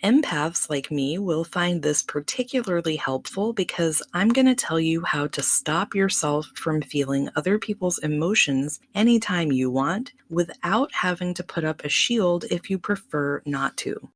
Empaths like me will find this particularly helpful because I'm going to tell you how to stop yourself from feeling other people's emotions anytime you want without having to put up a shield if you prefer not to.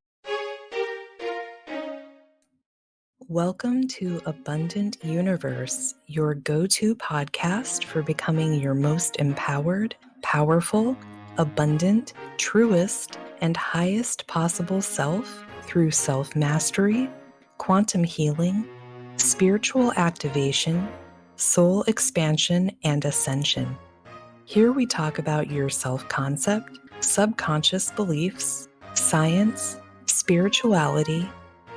Welcome to Abundant Universe, your go-to podcast for becoming your most empowered, powerful, abundant, truest, and highest possible self through self-mastery, quantum healing, spiritual activation, soul expansion, and ascension. Here we talk about your self-concept, subconscious beliefs, science, spirituality,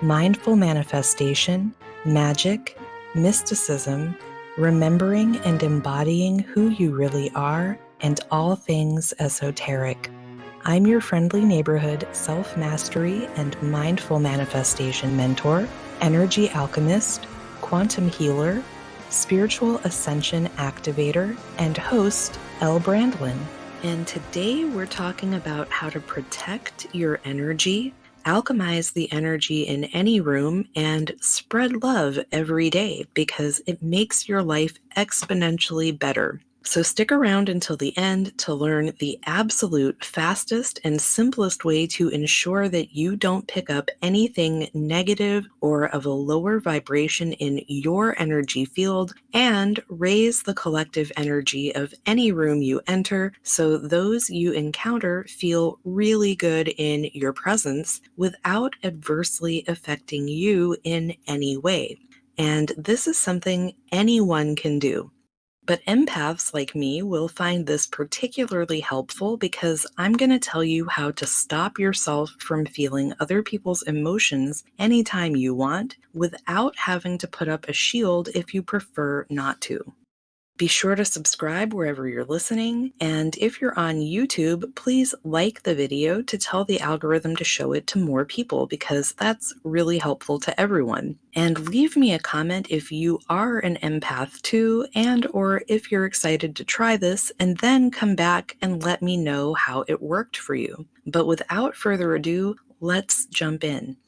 mindful manifestation, magic, mysticism, remembering and embodying who you really are, and all things esoteric. I'm your friendly neighborhood self-mastery and mindful manifestation mentor, energy alchemist, quantum healer, spiritual ascension activator, and host, Elle Brandlin. And today we're talking about how to protect your energy, alchemize the energy in any room, and spread love every day because it makes your life exponentially better. So stick around until the end to learn the absolute fastest and simplest way to ensure that you don't pick up anything negative or of a lower vibration in your energy field, and raise the collective energy of any room you enter so those you encounter feel really good in your presence without adversely affecting you in any way. And this is something anyone can do. But empaths like me will find this particularly helpful because I'm going to tell you how to stop yourself from feeling other people's emotions anytime you want without having to put up a shield if you prefer not to. Be sure to subscribe wherever you're listening, and if you're on YouTube, please like the video to tell the algorithm to show it to more people because that's really helpful to everyone. And leave me a comment if you are an empath too, and or if you're excited to try this, and then come back and let me know how it worked for you. But without further ado, let's jump in.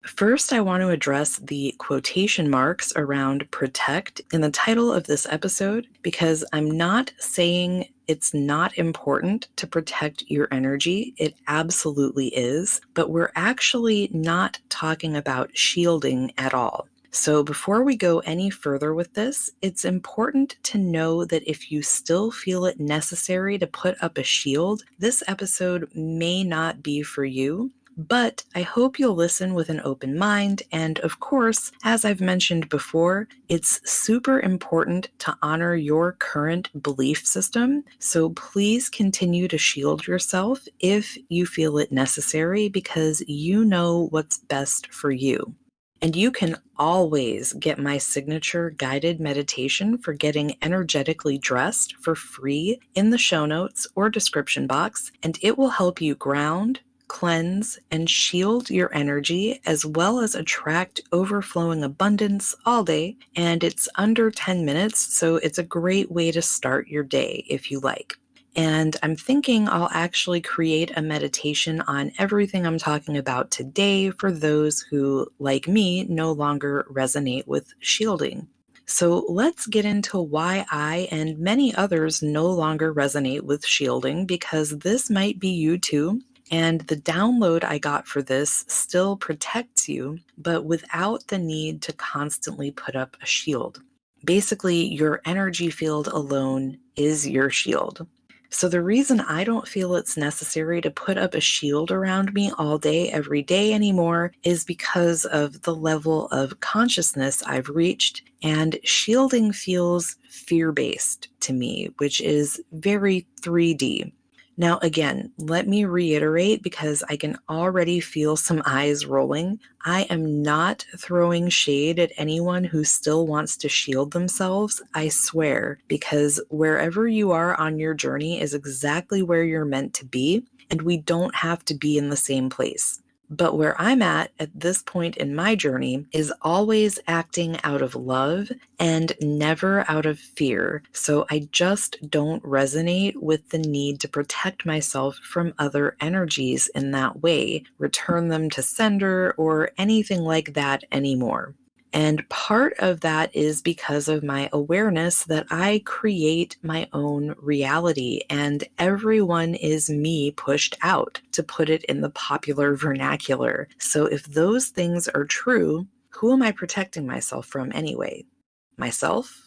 First, I want to address the quotation marks around protect in the title of this episode because I'm not saying it's not important to protect your energy. It absolutely is, but we're actually not talking about shielding at all. So before we go any further with this, it's important to know that if you still feel it necessary to put up a shield, this episode may not be for you. But I hope you'll listen with an open mind, and of course, as I've mentioned before, it's super important to honor your current belief system, so please continue to shield yourself if you feel it necessary because you know what's best for you. And you can always get my signature guided meditation for getting energetically dressed for free in the show notes or description box, and it will help you ground, cleanse, and shield your energy as well as attract overflowing abundance all day. And it's under 10 minutes, so it's a great way to start your day if you like. And I'm thinking I'll actually create a meditation on everything I'm talking about today for those who, like me, no longer resonate with shielding. So let's get into why I and many others no longer resonate with shielding, because this might be you too. And the download I got for this still protects you, but without the need to constantly put up a shield. Basically, your energy field alone is your shield. So the reason I don't feel it's necessary to put up a shield around me all day, every day anymore is because of the level of consciousness I've reached, and shielding feels fear-based to me, which is very 3D. Now, again, let me reiterate because I can already feel some eyes rolling. I am not throwing shade at anyone who still wants to shield themselves, I swear, because wherever you are on your journey is exactly where you're meant to be, and we don't have to be in the same place. But where I'm at this point in my journey is always acting out of love and never out of fear. So I just don't resonate with the need to protect myself from other energies in that way, return them to sender, or anything like that anymore. And part of that is because of my awareness that I create my own reality and everyone is me pushed out, to put it in the popular vernacular. So if those things are true, who am I protecting myself from anyway? Myself?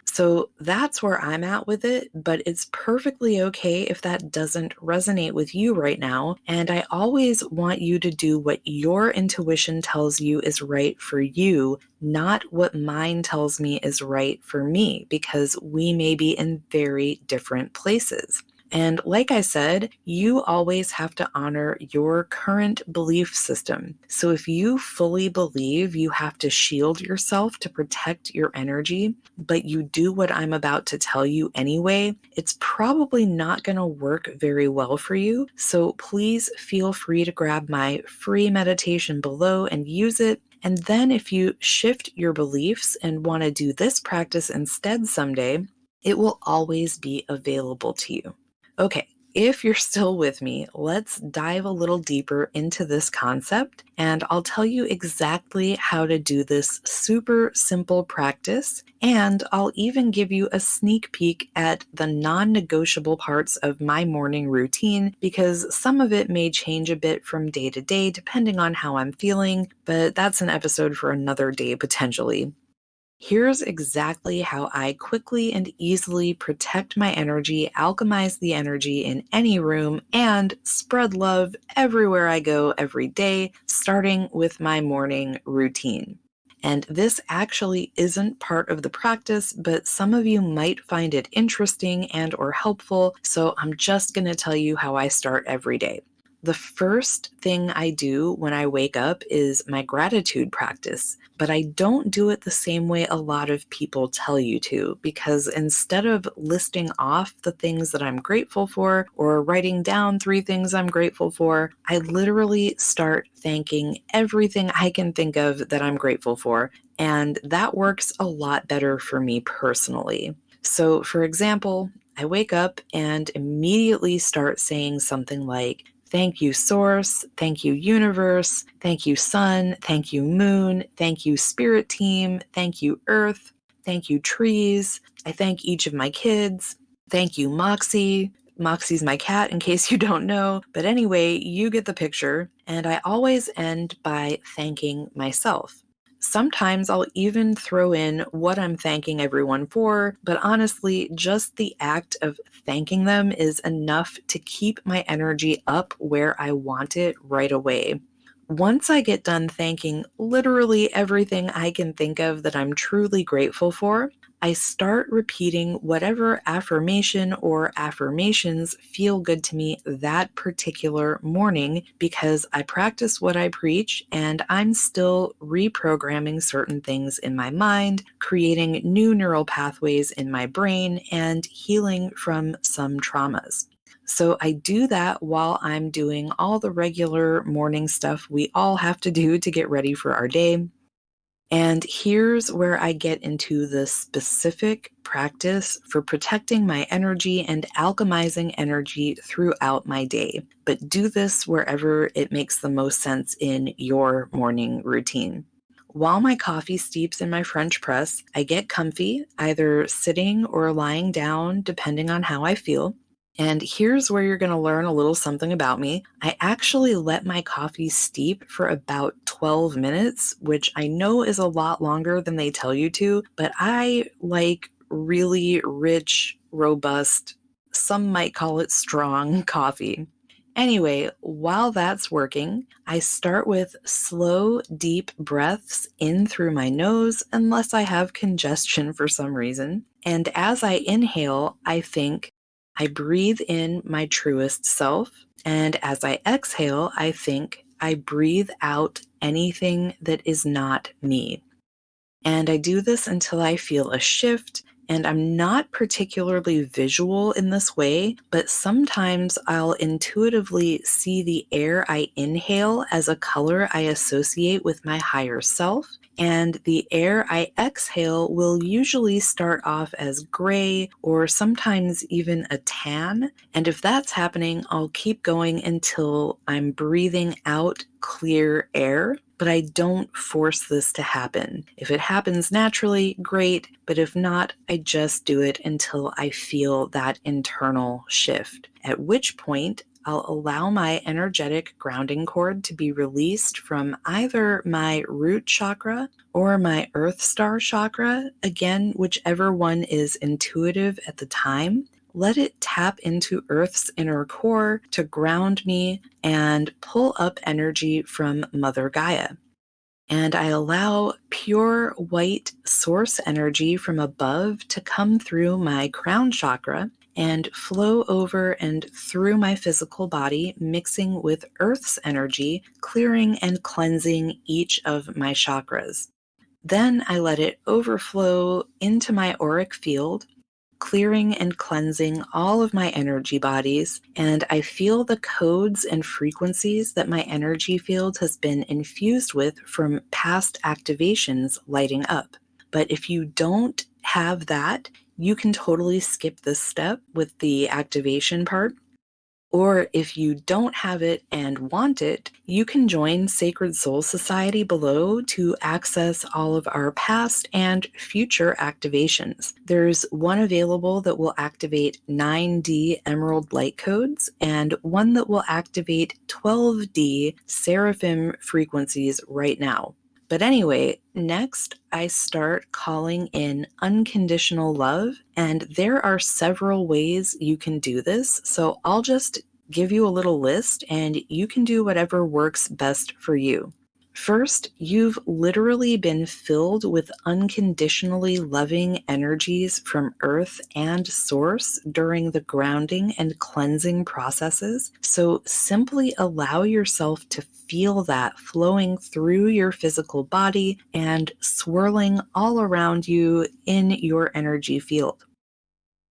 So that's where I'm at with it, but it's perfectly okay if that doesn't resonate with you right now. And I always want you to do what your intuition tells you is right for you, not what mine tells me is right for me, because we may be in very different places. And like I said, you always have to honor your current belief system. So if you fully believe you have to shield yourself to protect your energy, but you do what I'm about to tell you anyway, it's probably not going to work very well for you. So please feel free to grab my free meditation below and use it. And then if you shift your beliefs and want to do this practice instead someday, it will always be available to you. Okay, if you're still with me, let's dive a little deeper into this concept, and I'll tell you exactly how to do this super simple practice, and I'll even give you a sneak peek at the non-negotiable parts of my morning routine, because some of it may change a bit from day to day depending on how I'm feeling, but that's an episode for another day potentially. Here's exactly how I quickly and easily protect my energy, alchemize the energy in any room, and spread love everywhere I go every day, starting with my morning routine. And this actually isn't part of the practice, but some of you might find it interesting and or helpful, so I'm just going to tell you how I start every day. The first thing I do when I wake up is my gratitude practice, but I don't do it the same way a lot of people tell you to, because instead of listing off the things that I'm grateful for or writing down 3 things I'm grateful for, I literally start thanking everything I can think of that I'm grateful for, and that works a lot better for me personally. So, for example, I wake up and immediately start saying something like, "Thank you, Source. Thank you, Universe. Thank you, Sun. Thank you, Moon. Thank you, Spirit Team. Thank you, Earth. Thank you, trees. I thank each of my kids. Thank you, Moxie." Moxie's my cat, in case you don't know. But anyway, you get the picture. And I always end by thanking myself. Sometimes I'll even throw in what I'm thanking everyone for, but honestly, just the act of thanking them is enough to keep my energy up where I want it right away. Once I get done thanking literally everything I can think of that I'm truly grateful for, I start repeating whatever affirmation or affirmations feel good to me that particular morning, because I practice what I preach and I'm still reprogramming certain things in my mind, creating new neural pathways in my brain, and healing from some traumas. So I do that while I'm doing all the regular morning stuff we all have to do to get ready for our day. And here's where I get into the specific practice for protecting my energy and alchemizing energy throughout my day. But do this wherever it makes the most sense in your morning routine. While my coffee steeps in my French press, I get comfy, either sitting or lying down, depending on how I feel. And here's where you're going to learn a little something about me. I actually let my coffee steep for about 12 minutes, which I know is a lot longer than they tell you to, but I like really rich, robust, some might call it strong coffee. Anyway, while that's working, I start with slow, deep breaths in through my nose, unless I have congestion for some reason. And as I inhale, I think, I breathe in my truest self. And as I exhale, I think, I breathe out anything that is not me. And I do this until I feel a shift, And I'm not particularly visual in this way, but sometimes I'll intuitively see the air I inhale as a color I associate with my higher self. And the air I exhale will usually start off as gray or sometimes even a tan. And if that's happening, I'll keep going until I'm breathing out clear air. But I don't force this to happen. If it happens naturally, great. But if not, I just do it until I feel that internal shift. At which point, I'll allow my energetic grounding cord to be released from either my root chakra or my earth star chakra, again, whichever one is intuitive at the time. Let it tap into Earth's inner core to ground me and pull up energy from Mother Gaia. And I allow pure white source energy from above to come through my crown chakra and flow over and through my physical body, mixing with Earth's energy, clearing and cleansing each of my chakras. Then I let it overflow into my auric field, clearing and cleansing all of my energy bodies, and I feel the codes and frequencies that my energy field has been infused with from past activations lighting up. But if you don't have that, you can totally skip this step with the activation part. Or if you don't have it and want it, you can join Sacred Soul Society below to access all of our past and future activations. There's one available that will activate 9D Emerald Light Codes and one that will activate 12D Seraphim frequencies right now. But anyway, next I start calling in unconditional love, and there are several ways you can do this. So I'll just give you a little list and you can do whatever works best for you. First, you've literally been filled with unconditionally loving energies from Earth and Source during the grounding and cleansing processes. So simply allow yourself to feel that flowing through your physical body and swirling all around you in your energy field.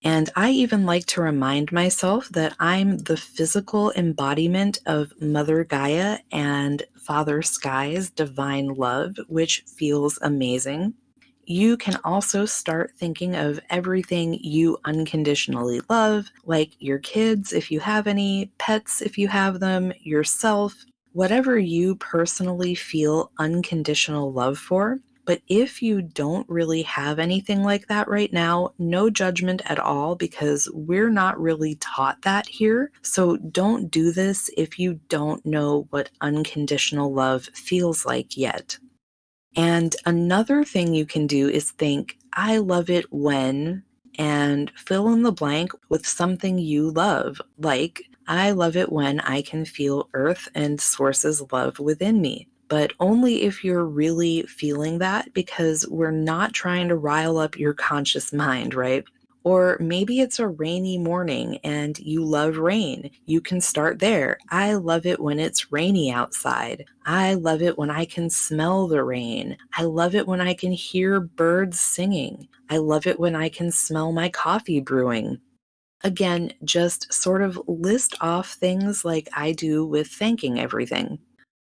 And I even like to remind myself that I'm the physical embodiment of Mother Gaia and Father Sky's divine love, which feels amazing. You can also start thinking of everything you unconditionally love, like your kids if you have any, pets if you have them, yourself, whatever you personally feel unconditional love for. But if you don't really have anything like that right now, no judgment at all, because we're not really taught that here. So don't do this if you don't know what unconditional love feels like yet. And another thing you can do is think, I love it when, and fill in the blank with something you love, like, I love it when I can feel Earth and Source's love within me. But only if you're really feeling that, because we're not trying to rile up your conscious mind, right? Or maybe it's a rainy morning and you love rain. You can start there. I love it when it's rainy outside. I love it when I can smell the rain. I love it when I can hear birds singing. I love it when I can smell my coffee brewing. Again, just sort of list off things like I do with thanking everything.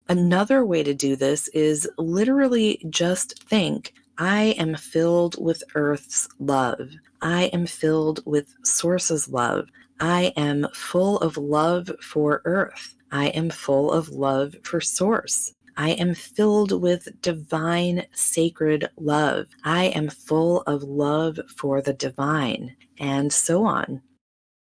Another way to do this is literally just think, I am filled with Earth's love. I am filled with Source's love. I am full of love for Earth. I am full of love for Source. I am filled with divine, sacred love. I am full of love for the divine, and so on.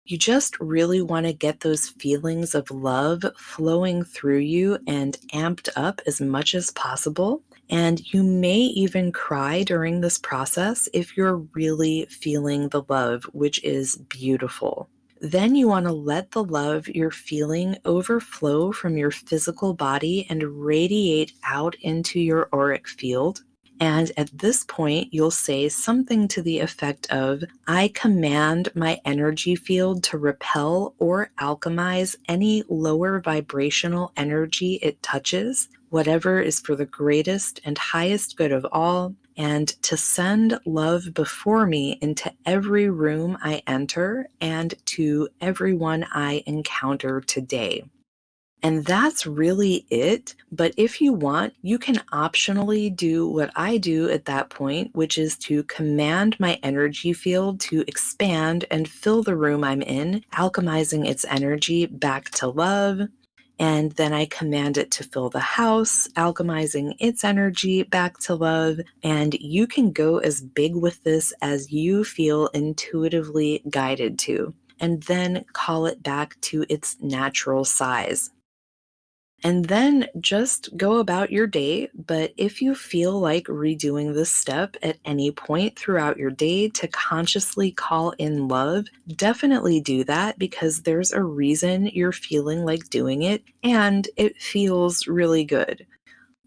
You just really want to get those feelings of love flowing through you and amped up as much as possible. And you may even cry during this process if you're really feeling the love, which is beautiful. Then you want to let the love you're feeling overflow from your physical body and radiate out into your auric field. And at this point, you'll say something to the effect of, I command my energy field to repel or alchemize any lower vibrational energy it touches, whatever is for the greatest and highest good of all. and to send love before me into every room I enter and to everyone I encounter today. And that's really it. But if you want, you can optionally do what I do at that point, which is to command my energy field to expand and fill the room I'm in, alchemizing its energy back to love. And then I command it to fill the house, alchemizing its energy back to love. And you can go as big with this as you feel intuitively guided to, and then call it back to its natural size. And then just go about your day. But if you feel like redoing this step at any point throughout your day to consciously call in love, definitely do that, because there's a reason you're feeling like doing it and it feels really good.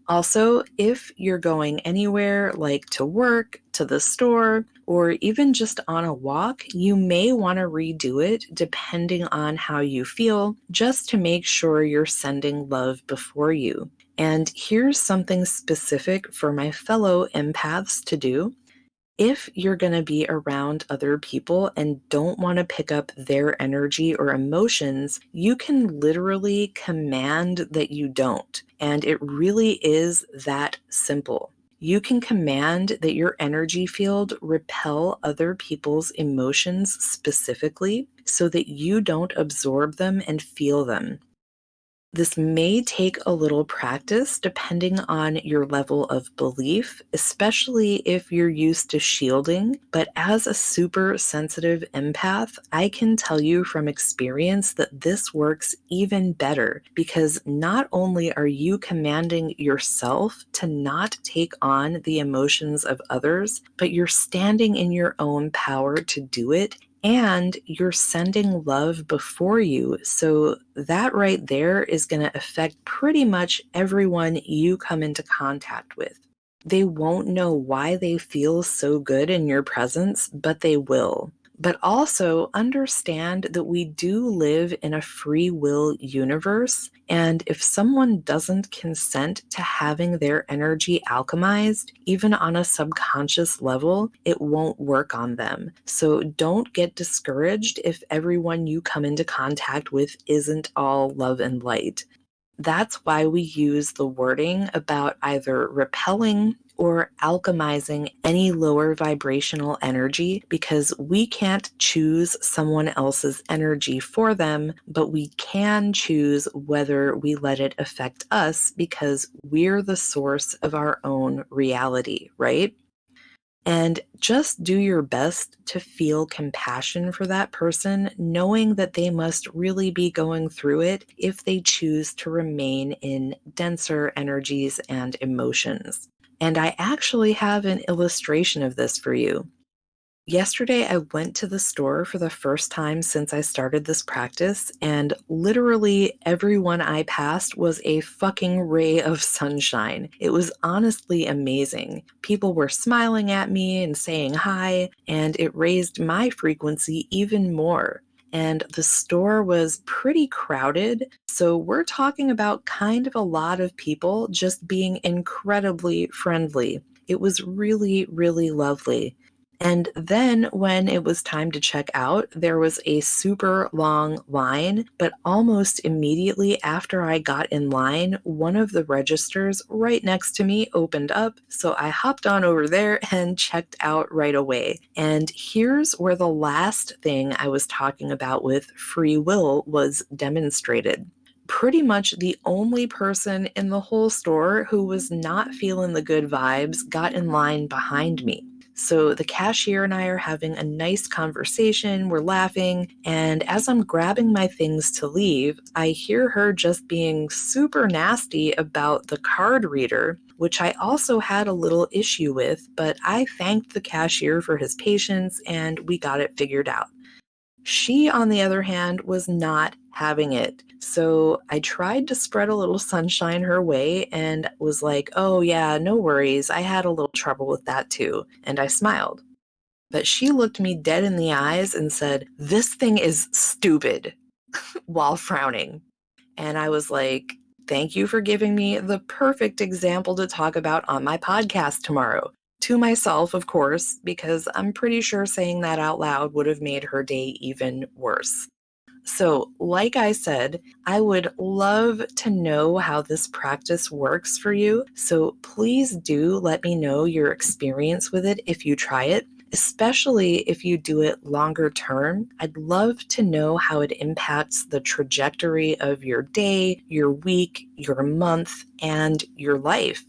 Also, if you're going anywhere like to work, to the store, or even just on a walk, you may want to redo it depending on how you feel, just to make sure you're sending love before you. And here's something specific for my fellow empaths to do. If you're going to be around other people and don't want to pick up their energy or emotions, you can literally command that you don't. And it really is that simple. You can command that your energy field repel other people's emotions specifically so that you don't absorb them and feel them. This may take a little practice depending on your level of belief, especially if you're used to shielding. But as a super sensitive empath, I can tell you from experience that this works even better, because not only are you commanding yourself to not take on the emotions of others, but you're standing in your own power to do it. And you're sending love before you. So that right there is going to affect pretty much everyone you come into contact with. They won't know why they feel so good in your presence, but they will. But also understand that we do live in a free will universe. And if someone doesn't consent to having their energy alchemized, even on a subconscious level, it won't work on them. So don't get discouraged if everyone you come into contact with isn't all love and light. That's why we use the wording about either repelling or alchemizing any lower vibrational energy, because we can't choose someone else's energy for them, but we can choose whether we let it affect us, because we're the source of our own reality, right? And just do your best to feel compassion for that person, knowing that they must really be going through it if they choose to remain in denser energies and emotions. And I actually have an illustration of this for you. Yesterday, I went to the store for the first time since I started this practice, and literally everyone I passed was a fucking ray of sunshine. It was honestly amazing. People were smiling at me and saying hi, and it raised my frequency even more. And the store was pretty crowded, so we're talking about kind of a lot of people just being incredibly friendly. It was really, really lovely. And then when it was time to check out, there was a super long line, but almost immediately after I got in line, one of the registers right next to me opened up. So I hopped on over there and checked out right away. And here's where the last thing I was talking about with free will was demonstrated. Pretty much the only person in the whole store who was not feeling the good vibes got in line behind me. So the cashier and I are having a nice conversation, we're laughing, and as I'm grabbing my things to leave, I hear her just being super nasty about the card reader, which I also had a little issue with, but I thanked the cashier for his patience and we got it figured out. She, on the other hand, was not having it. So I tried to spread a little sunshine her way and was like, oh, yeah, no worries. I had a little trouble with that too. And I smiled. But she looked me dead in the eyes and said, "This thing is stupid," while frowning. And I was like, "Thank you for giving me the perfect example to talk about on my podcast tomorrow." To myself, of course, because I'm pretty sure saying that out loud would have made her day even worse. So, like I said, I would love to know how this practice works for you. So, please do let me know your experience with it if you try it, especially if you do it longer term. I'd love to know how it impacts the trajectory of your day, your week, your month, and your life.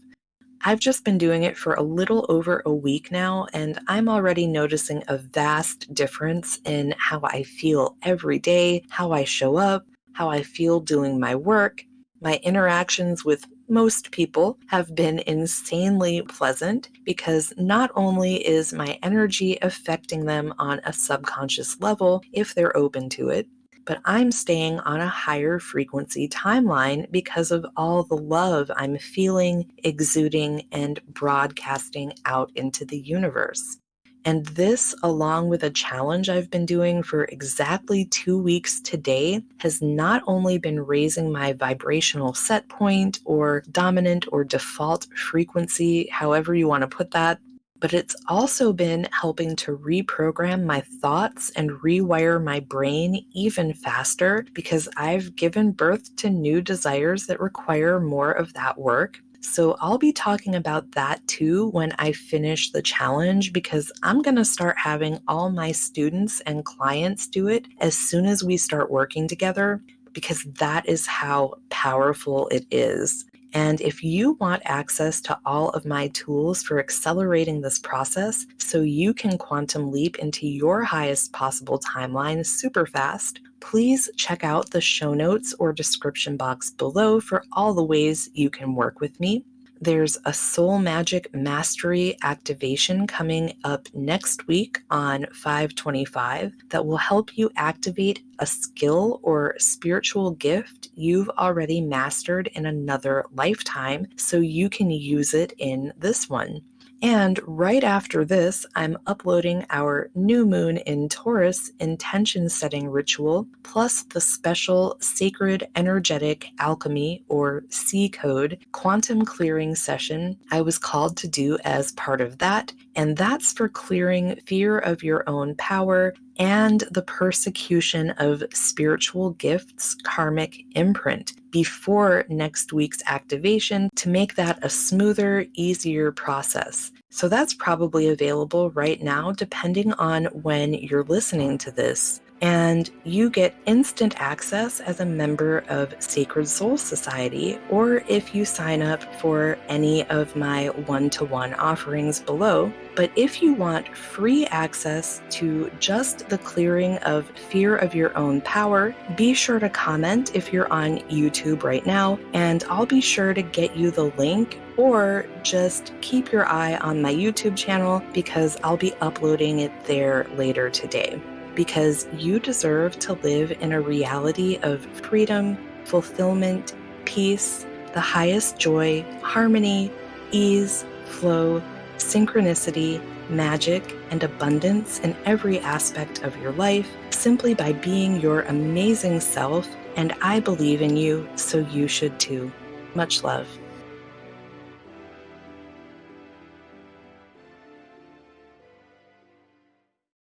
I've just been doing it for a little over a week now, and I'm already noticing a vast difference in how I feel every day, how I show up, how I feel doing my work. My interactions with most people have been insanely pleasant because not only is my energy affecting them on a subconscious level if they're open to it, but I'm staying on a higher frequency timeline because of all the love I'm feeling, exuding, and broadcasting out into the universe. And this, along with a challenge I've been doing for exactly 2 weeks today, has not only been raising my vibrational set point or dominant or default frequency, however you want to put that, but it's also been helping to reprogram my thoughts and rewire my brain even faster because I've given birth to new desires that require more of that work. So I'll be talking about that too when I finish the challenge because I'm going to start having all my students and clients do it as soon as we start working together because that is how powerful it is. And if you want access to all of my tools for accelerating this process so you can quantum leap into your highest possible timeline super fast, please check out the show notes or description box below for all the ways you can work with me. There's a Soul Magic Mastery activation coming up next week on 5/25 that will help you activate a skill or spiritual gift you've already mastered in another lifetime so you can use it in this one. And right after this, I'm uploading our new moon in Taurus intention setting ritual, plus the special sacred energetic alchemy or C code quantum clearing session I was called to do as part of that. And that's for clearing fear of your own power and the persecution of spiritual gifts, karmic imprint, before next week's activation to make that a smoother, easier process. So that's probably available right now, depending on when you're listening to this. And you get instant access as a member of Sacred Soul Society, or if you sign up for any of my one-to-one offerings below. But if you want free access to just the clearing of fear of your own power, be sure to comment if you're on YouTube right now, and I'll be sure to get you the link, or just keep your eye on my YouTube channel because I'll be uploading it there later today. Because you deserve to live in a reality of freedom, fulfillment, peace, the highest joy, harmony, ease, flow, synchronicity, magic, and abundance in every aspect of your life simply by being your amazing self, and I believe in you, so you should too. Much love.